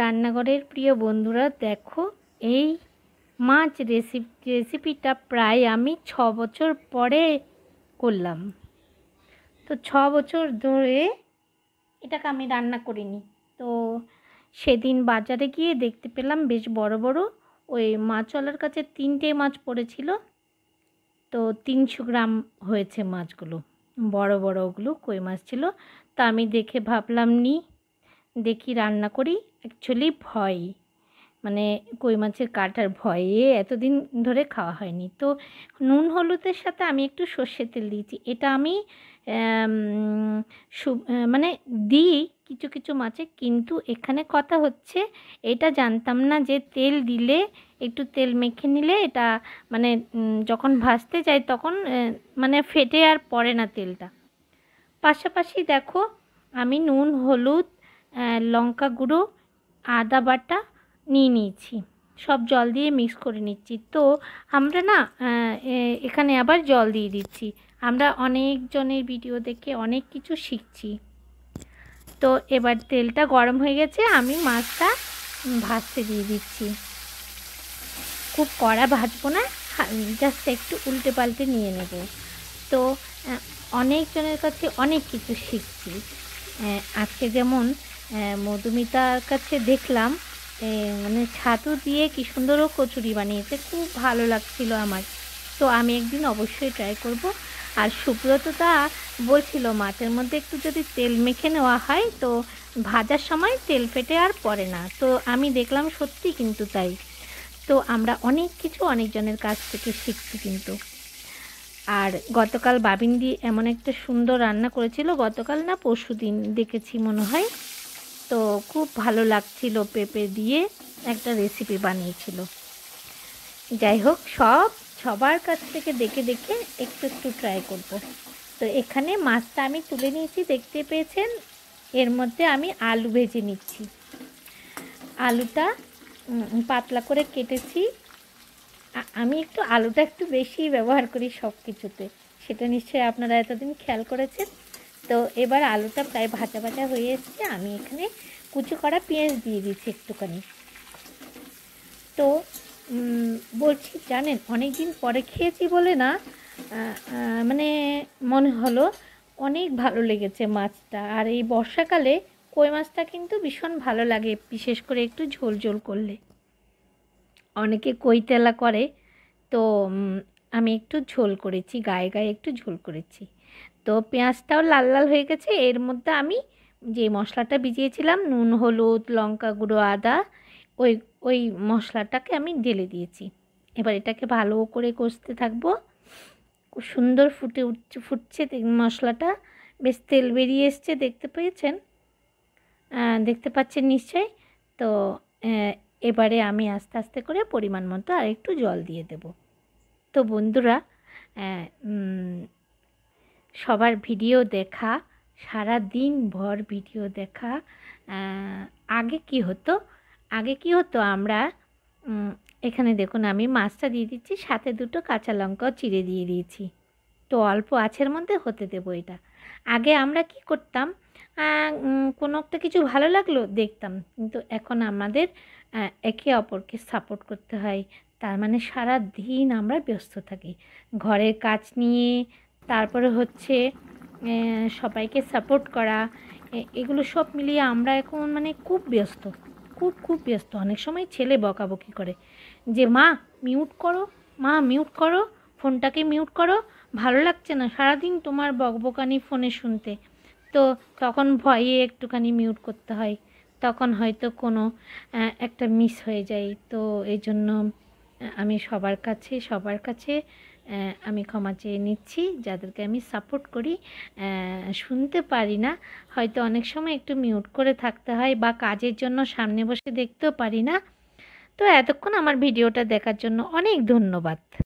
রান্নাঘরের প্রিয় বন্ধুরা, দেখো এই মাছ রেসিপিটা প্রায় আমি 6 বছর পরে করলাম। তো 6 বছর ধরে এটাকে আমি রান্না করিনি। তো সেদিন বাজারে গিয়ে দেখতে পেলাম বেশ বড় বড় ওই মাছওয়ালার কাছে 3টে মাছ পড়েছিল। তো 300 গ্রাম হয়েছে মাছগুলো, বড় বড় ওগুলো কই মাছ ছিল। তো আমি দেখে ভাবলাম দেখি রান্না করি। অ্যাকচুয়ালি ভয়, মানে কই মাছের কাঁটার ভয়ে এতদিন ধরে খাওয়া হয়নি। তো নুন হলুদের সাথে আমি একটু সর্ষের তেল দিয়েছি। এটা আমি মানে দিই কিছু কিছু মাছে, কিন্তু এখানে কথা হচ্ছে এটা জানতাম না যে তেল দিলে, একটু তেল মেখে নিলে এটা মানে যখন ভাজতে যাই তখন মানে ফেটে আর পড়ে না তেলটা। পাশাপাশি দেখো আমি নুন হলুদ লঙ্কা গুঁড়ো আদা বাটা নিয়ে নিয়েছি, সব জল দিয়ে মিক্স করে নিচ্ছি। তো আমরা না এখানে আবার জল দিয়ে দিচ্ছি। আমরা অনেকজনের ভিডিও দেখে অনেক কিছু শিখছি। তো এবার তেলটা গরম হয়ে গেছে, আমি মাছটা ভাজতে দিয়ে দিচ্ছি। খুব কড়া ভাজবো না, জাস্ট একটু উল্টে পাল্টে নিয়ে নেব। তো অনেকজনের কাছে অনেক কিছু শিখছি। আজকে যেমন মধুমিতার কাছে দেখলাম মানে ছাতু দিয়ে কি সুন্দর ও কচুরি বানিয়েছে, খুব ভালো লাগছিল আমার। তো আমি একদিন অবশ্যই ট্রাই করব। আর সুব্রতটা বলছিল মাছের মধ্যে একটু যদি তেল মেখে নেওয়া হয় তো ভাজার সময় তেল ফেটে আর পড়ে না। তো আমি দেখলাম সত্যি কিন্তু তাই। তো আমরা অনেক কিছু অনেকজনের কাছ থেকে শিখছি কিন্তু। আর গতকাল বাবিন্দি এমন একটা সুন্দর রান্না করেছিল, গতকাল না পরশুদিন দেখেছি মনে হয়। তো খুব ভালো লাগছিল, পেঁপে দিয়ে একটা রেসিপি বানিয়েছিল। যাই হোক, সবার কাছ থেকে দেখে দেখে একটু একটু ট্রাই করব। তো এখানে মাছটা আমি তুলে নিয়েছি, দেখতে পেয়েছেন। এর মধ্যে আমি আলু ভেজে নিচ্ছি। আলুটা পাতলা করে কেটেছি। আমি একটু আলুটা একটু বেশি ব্যবহার করি সব কিছুতে, সেটা নিশ্চয়ই আপনারা এতদিন খেয়াল করেছেন। তো এবার আলুটা প্রায় ভাজা ভাজা হয়ে এসছে, আমি এখানে কুচি করা পেঁয়াজ দিয়ে দিচ্ছি একটুখানি। তো বলছি জানেন, অনেক দিন পরে খেয়েছি বলে না, মানে মনে হলো অনেক ভালো লেগেছে মাছটা। আর এই বর্ষাকালে কই মাছটা কিন্তু ভীষণ ভালো লাগে, বিশেষ করে একটু ঝোল ঝোল করলে। অনেকে কই তেলা করে, তো আমি একটু ঝোল করেছি, গায়ে গায়ে একটু ঝোল করেছি। তো পেঁয়াজটাও লাল লাল হয়ে গেছে। এর মধ্যে আমি যে মশলাটা ভিজিয়েছিলাম, নুন হলুদ লঙ্কা গুঁড়ো আদা, ওই ওই মশলাটাকে আমি ঢেলে দিয়েছি। এবার এটাকে ভালো করে কষতে থাকবো। খুব সুন্দর ফুটছে মশলাটা, বেশ তেল বেরিয়ে এসছে, দেখতে পেয়েছেন, দেখতে পাচ্ছেন নিশ্চয়ই। তো এবারে আমি আস্তে আস্তে করে পরিমাণ মতো আর একটু জল দিয়ে দেব। তো বন্ধুরা, সবার ভিডিও দেখা, সারা দিন ভর ভিডিও দেখা। আগে কি হতো আমরা এখানে দেখুন আমি মাছটা দিয়ে দিচ্ছি, সাথে 2টো কাঁচা লঙ্কাও চিড়ে দিয়ে দিয়েছি। তো অল্প আঁচের মধ্যে হতে দেবো এটা। আগে আমরা কি করতাম, কোনো একটা কিছু ভালো লাগলো দেখতাম, কিন্তু এখন আমাদের একে অপরকে সাপোর্ট করতে হয়। তার মানে সারা দিন আমরা ব্যস্ত থাকি ঘরের কাজ নিয়ে, তারপরে হচ্ছে সবাইকে সাপোর্ট করা, এগুলো সব মিলিয়ে আমরা এখন মানে খুব ব্যস্ত, খুব ব্যস্ত। অনেক সময় ছেলে বকাবকি করে যে মা মিউট করো, ফোনটাকে মিউট করো, ভালো লাগছে না সারাদিন তোমার বকবকানি ফোনে শুনতে। তো তখন ভয়ে একটুখানি মিউট করতে হয়, তখন হয়তো কোনো একটা মিস হয়ে যায়। তো এই জন্য আমি সবার কাছে আমি ক্ষমা চেয়ে নিচ্ছি, যাদেরকে আমি সাপোর্ট করি। শুনতে পারি না হয়তো, অনেক সময় একটু মিউট করে থাকতে হয়, বা কাজের জন্য সামনে বসে দেখতেও পারি না। তো এতক্ষণ আমার ভিডিওটা দেখার জন্য অনেক ধন্যবাদ।